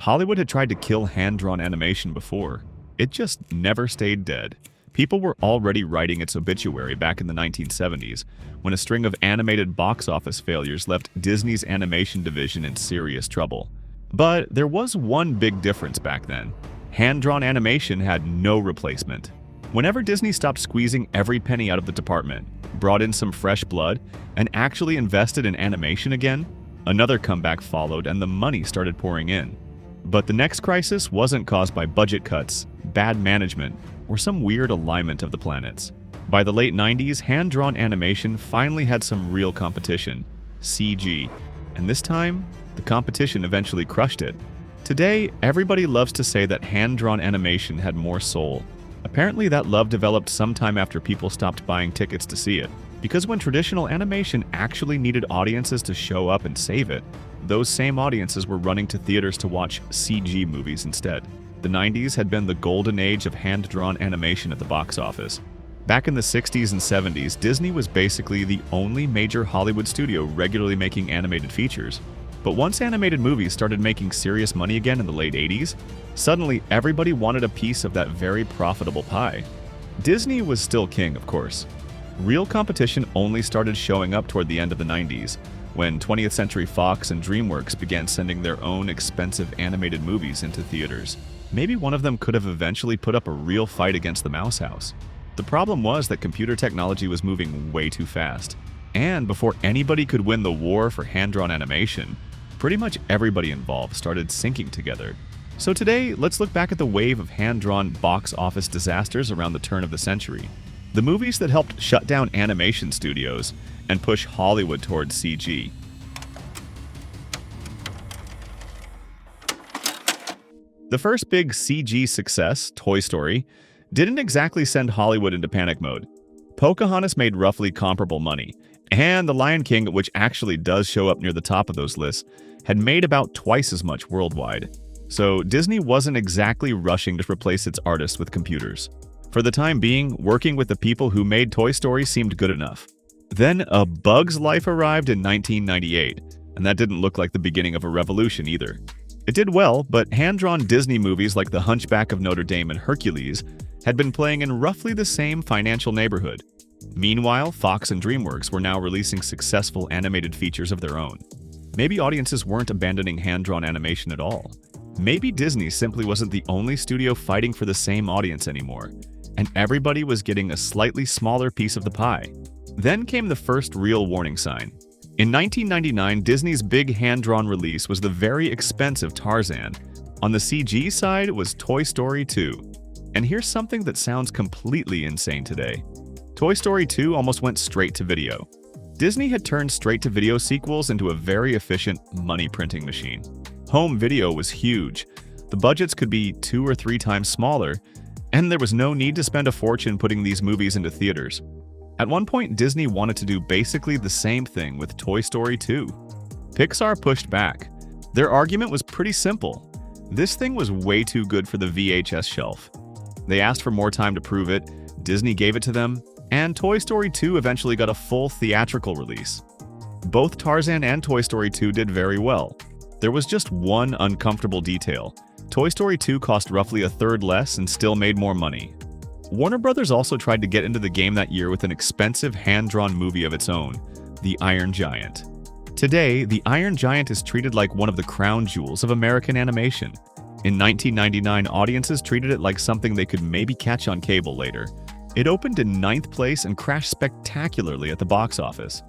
Hollywood had tried to kill hand-drawn animation before. It just never stayed dead. People were already writing its obituary back in the 1970s, when a string of animated box office failures left Disney's animation division in serious trouble. But there was one big difference back then. Hand-drawn animation had no replacement. Whenever Disney stopped squeezing every penny out of the department, brought in some fresh blood, and actually invested in animation again, another comeback followed and the money started pouring in. But the next crisis wasn't caused by budget cuts, bad management, or some weird alignment of the planets. By the late 90s, hand-drawn animation finally had some real competition, CG, and this time, the competition eventually crushed it. Today, everybody loves to say that hand-drawn animation had more soul. Apparently that love developed sometime after people stopped buying tickets to see it, because when traditional animation actually needed audiences to show up and save it, those same audiences were running to theaters to watch CG movies instead. The 90s had been the golden age of hand-drawn animation at the box office. Back in the 60s and 70s, Disney was basically the only major Hollywood studio regularly making animated features. But once animated movies started making serious money again in the late 80s, suddenly everybody wanted a piece of that very profitable pie. Disney was still king, of course. Real competition only started showing up toward the end of the 90s, when 20th Century Fox and DreamWorks began sending their own expensive animated movies into theaters. Maybe one of them could have eventually put up a real fight against the Mouse House. The problem was that computer technology was moving way too fast. And before anybody could win the war for hand-drawn animation, pretty much everybody involved started syncing together. So today, let's look back at the wave of hand-drawn box office disasters around the turn of the century. The movies that helped shut down animation studios and push Hollywood towards CG. The first big CG success, Toy Story, didn't exactly send Hollywood into panic mode. Pocahontas made roughly comparable money, and The Lion King, which actually does show up near the top of those lists, had made about twice as much worldwide. So Disney wasn't exactly rushing to replace its artists with computers. For the time being, working with the people who made Toy Story seemed good enough. Then A Bug's Life arrived in 1998, and that didn't look like the beginning of a revolution either. It did well, but hand-drawn Disney movies like The Hunchback of Notre Dame and Hercules had been playing in roughly the same financial neighborhood. Meanwhile, Fox and DreamWorks were now releasing successful animated features of their own. Maybe audiences weren't abandoning hand-drawn animation at all. Maybe Disney simply wasn't the only studio fighting for the same audience anymore, and everybody was getting a slightly smaller piece of the pie. Then came the first real warning sign. In 1999, Disney's big hand-drawn release was the very expensive Tarzan. On the CG side was Toy Story 2. And here's something that sounds completely insane today. Toy Story 2 almost went straight to video. Disney had turned straight-to-video sequels into a very efficient money-printing machine. Home video was huge. The budgets could be 2 or 3 times smaller, and there was no need to spend a fortune putting these movies into theaters. At one point, Disney wanted to do basically the same thing with Toy Story 2. Pixar pushed back. Their argument was pretty simple. This thing was way too good for the VHS shelf. They asked for more time to prove it, Disney gave it to them, and Toy Story 2 eventually got a full theatrical release. Both Tarzan and Toy Story 2 did very well. There was just one uncomfortable detail. Toy Story 2 cost roughly a third less and still made more money. Warner Brothers also tried to get into the game that year with an expensive hand-drawn movie of its own, The Iron Giant. Today, The Iron Giant is treated like one of the crown jewels of American animation. In 1999, audiences treated it like something they could maybe catch on cable later. It opened in 9th place and crashed spectacularly at the box office.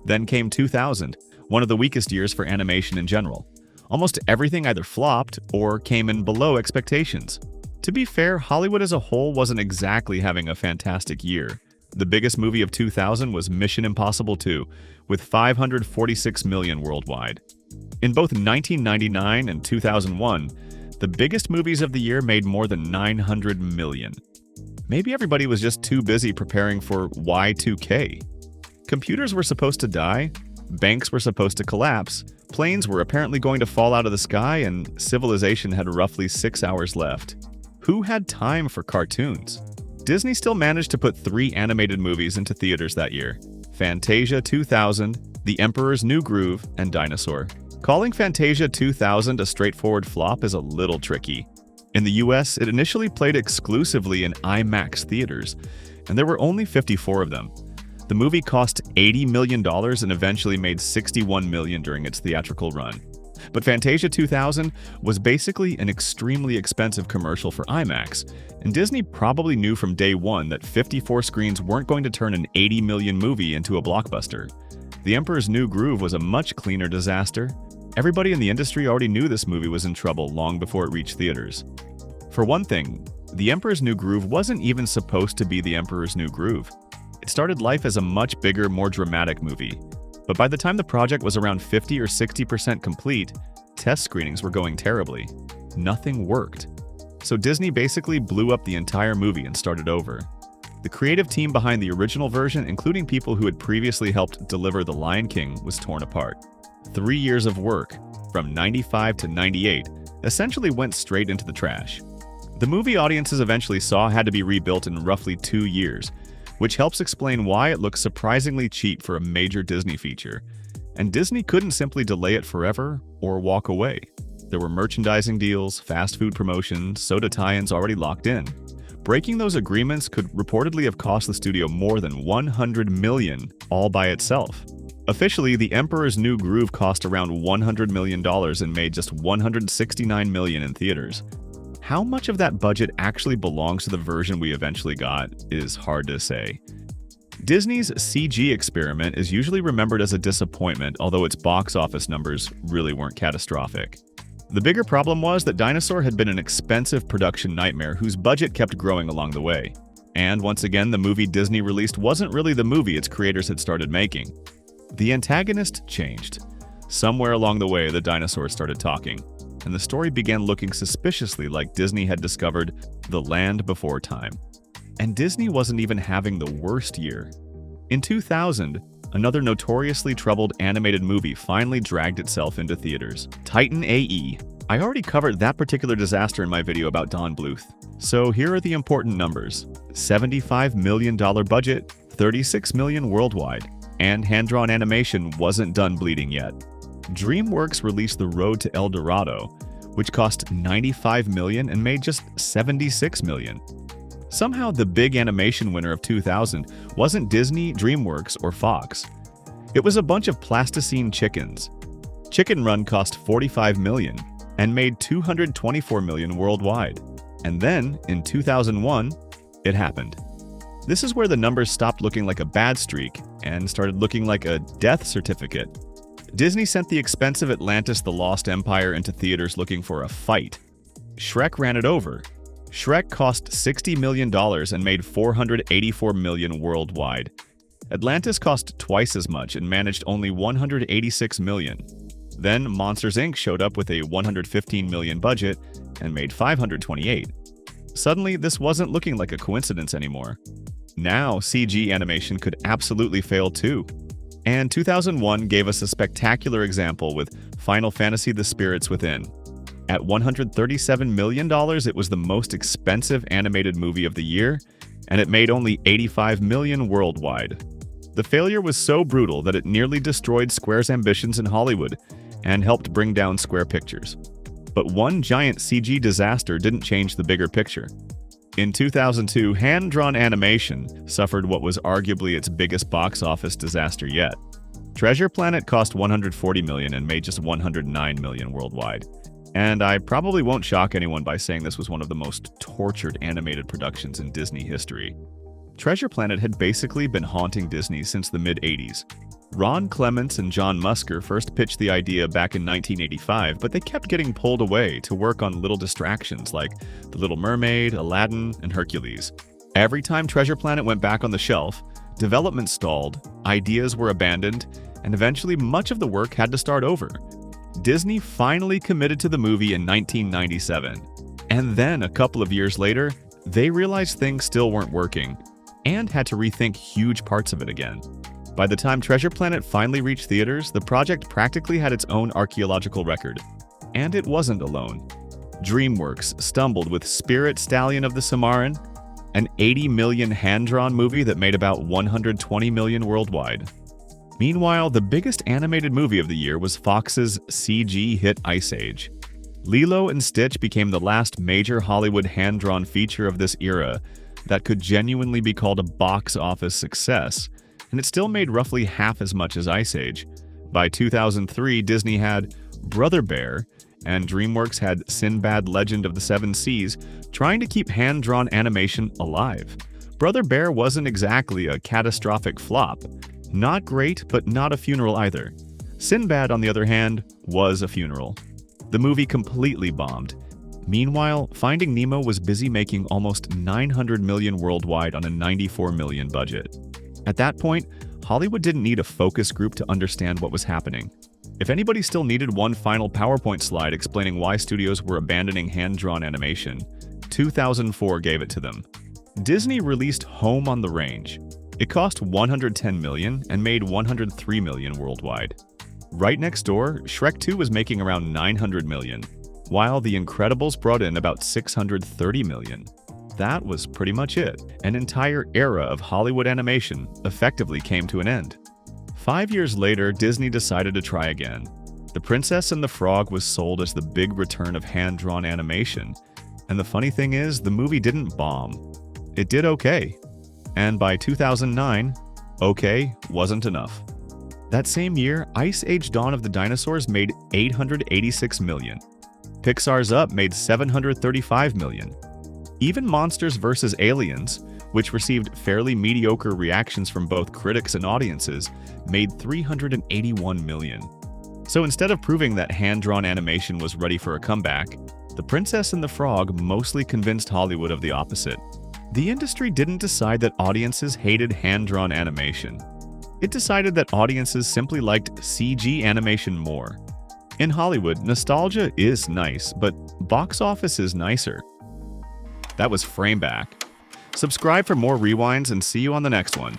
Then came 2000, one of the weakest years for animation in general. Almost everything either flopped or came in below expectations. To be fair, Hollywood as a whole wasn't exactly having a fantastic year. The biggest movie of 2000 was Mission Impossible 2, with $546 million worldwide. In both 1999 and 2001, the biggest movies of the year made more than $900 million. Maybe everybody was just too busy preparing for Y2K. Computers were supposed to die, banks were supposed to collapse, planes were apparently going to fall out of the sky, and civilization had roughly 6 hours left. Who had time for cartoons? Disney still managed to put 3 animated movies into theaters that year: Fantasia 2000, The Emperor's New Groove, and Dinosaur. Calling Fantasia 2000 a straightforward flop is a little tricky. In the US, it initially played exclusively in IMAX theaters, and there were only 54 of them. The movie cost $80 million and eventually made $61 million during its theatrical run. But Fantasia 2000 was basically an extremely expensive commercial for IMAX, and Disney probably knew from day one that 54 screens weren't going to turn an $80 million movie into a blockbuster. The Emperor's New Groove was a much cleaner disaster. Everybody in the industry already knew this movie was in trouble long before it reached theaters. For one thing, The Emperor's New Groove wasn't even supposed to be The Emperor's New Groove. It started life as a much bigger, more dramatic movie. But by the time the project was around 50 or 60% complete, test screenings were going terribly. Nothing worked. So Disney basically blew up the entire movie and started over. The creative team behind the original version, including people who had previously helped deliver The Lion King, was torn apart. 3 years of work, from 95 to 98, essentially went straight into the trash. The movie audiences eventually saw had to be rebuilt in roughly 2 years, which helps explain why it looks surprisingly cheap for a major Disney feature. And Disney couldn't simply delay it forever or walk away. There were merchandising deals, fast food promotions, soda tie-ins already locked in. Breaking those agreements could reportedly have cost the studio more than $100 million all by itself. Officially, The Emperor's New Groove cost around $100 million and made just $169 million in theaters. How much of that budget actually belongs to the version we eventually got is hard to say. Disney's CG experiment is usually remembered as a disappointment, although its box office numbers really weren't catastrophic. The bigger problem was that Dinosaur had been an expensive production nightmare whose budget kept growing along the way. And once again, the movie Disney released wasn't really the movie its creators had started making. The antagonist changed. Somewhere along the way, the dinosaurs started talking, and the story began looking suspiciously like Disney had discovered the land before time. And Disney wasn't even having the worst year. In 2000, another notoriously troubled animated movie finally dragged itself into theaters, Titan AE. I already covered that particular disaster in my video about Don Bluth. So here are the important numbers. $75 million budget, $36 million worldwide, and hand-drawn animation wasn't done bleeding yet. DreamWorks released The Road to El Dorado, which cost $95 million and made just $76 million. Somehow the big animation winner of 2000 wasn't Disney, DreamWorks, or Fox. It was a bunch of plasticine chickens. Chicken Run cost $45 million and made $224 million worldwide. And then, in 2001, it happened. This is where the numbers stopped looking like a bad streak and started looking like a death certificate. Disney sent the expensive Atlantis: The Lost Empire into theaters looking for a fight. Shrek ran it over. Shrek cost $60 million and made $484 million worldwide. Atlantis cost twice as much and managed only $186 million. Then Monsters, Inc. showed up with a $115 million budget and made $528. Suddenly, this wasn't looking like a coincidence anymore. Now, CG animation could absolutely fail too. And 2001 gave us a spectacular example with Final Fantasy: The Spirits Within. At $137 million, it was the most expensive animated movie of the year, and it made only $85 million worldwide. The failure was so brutal that it nearly destroyed Square's ambitions in Hollywood and helped bring down Square Pictures. But one giant CG disaster didn't change the bigger picture. In 2002, hand-drawn animation suffered what was arguably its biggest box office disaster yet. Treasure Planet cost $140 million and made just $109 million worldwide. And I probably won't shock anyone by saying this was one of the most tortured animated productions in Disney history. Treasure Planet had basically been haunting Disney since the mid-80s. Ron Clements and John Musker first pitched the idea back in 1985, but they kept getting pulled away to work on little distractions like The Little Mermaid, Aladdin, and Hercules. Every time Treasure Planet went back on the shelf, development stalled, ideas were abandoned, and eventually much of the work had to start over. Disney finally committed to the movie in 1997. And then, a couple of years later, they realized things still weren't working and had to rethink huge parts of it again. By the time Treasure Planet finally reached theaters, the project practically had its own archaeological record. And it wasn't alone. DreamWorks stumbled with Spirit Stallion of the Cimarron, an $80 million hand-drawn movie that made about $120 million worldwide. Meanwhile, the biggest animated movie of the year was Fox's CG hit Ice Age. Lilo and Stitch became the last major Hollywood hand-drawn feature of this era that could genuinely be called a box office success, and it still made roughly half as much as Ice Age. By 2003, Disney had Brother Bear, and DreamWorks had Sinbad Legend of the Seven Seas, trying to keep hand-drawn animation alive. Brother Bear wasn't exactly a catastrophic flop. Not great, but not a funeral either. Sinbad, on the other hand, was a funeral. The movie completely bombed. Meanwhile, Finding Nemo was busy making almost $900 million worldwide on a $94 million budget. At that point, Hollywood didn't need a focus group to understand what was happening. If anybody still needed one final PowerPoint slide explaining why studios were abandoning hand-drawn animation, 2004 gave it to them. Disney released Home on the Range. It cost $110 million and made $103 million worldwide. Right next door, Shrek 2 was making around $900 million, while The Incredibles brought in about $630 million. That was pretty much it. An entire era of Hollywood animation effectively came to an end. 5 years later, Disney decided to try again. The Princess and the Frog was sold as the big return of hand-drawn animation. And the funny thing is, the movie didn't bomb. It did okay. And by 2009, okay wasn't enough. That same year, Ice Age: Dawn of the Dinosaurs made $886 million. Pixar's Up made $735 million. Even Monsters vs. Aliens, which received fairly mediocre reactions from both critics and audiences, made $381 million. So instead of proving that hand-drawn animation was ready for a comeback, The Princess and the Frog mostly convinced Hollywood of the opposite. The industry didn't decide that audiences hated hand-drawn animation. It decided that audiences simply liked CG animation more. In Hollywood, nostalgia is nice, but box office is nicer. That was Frameback. Subscribe for more rewinds and see you on the next one.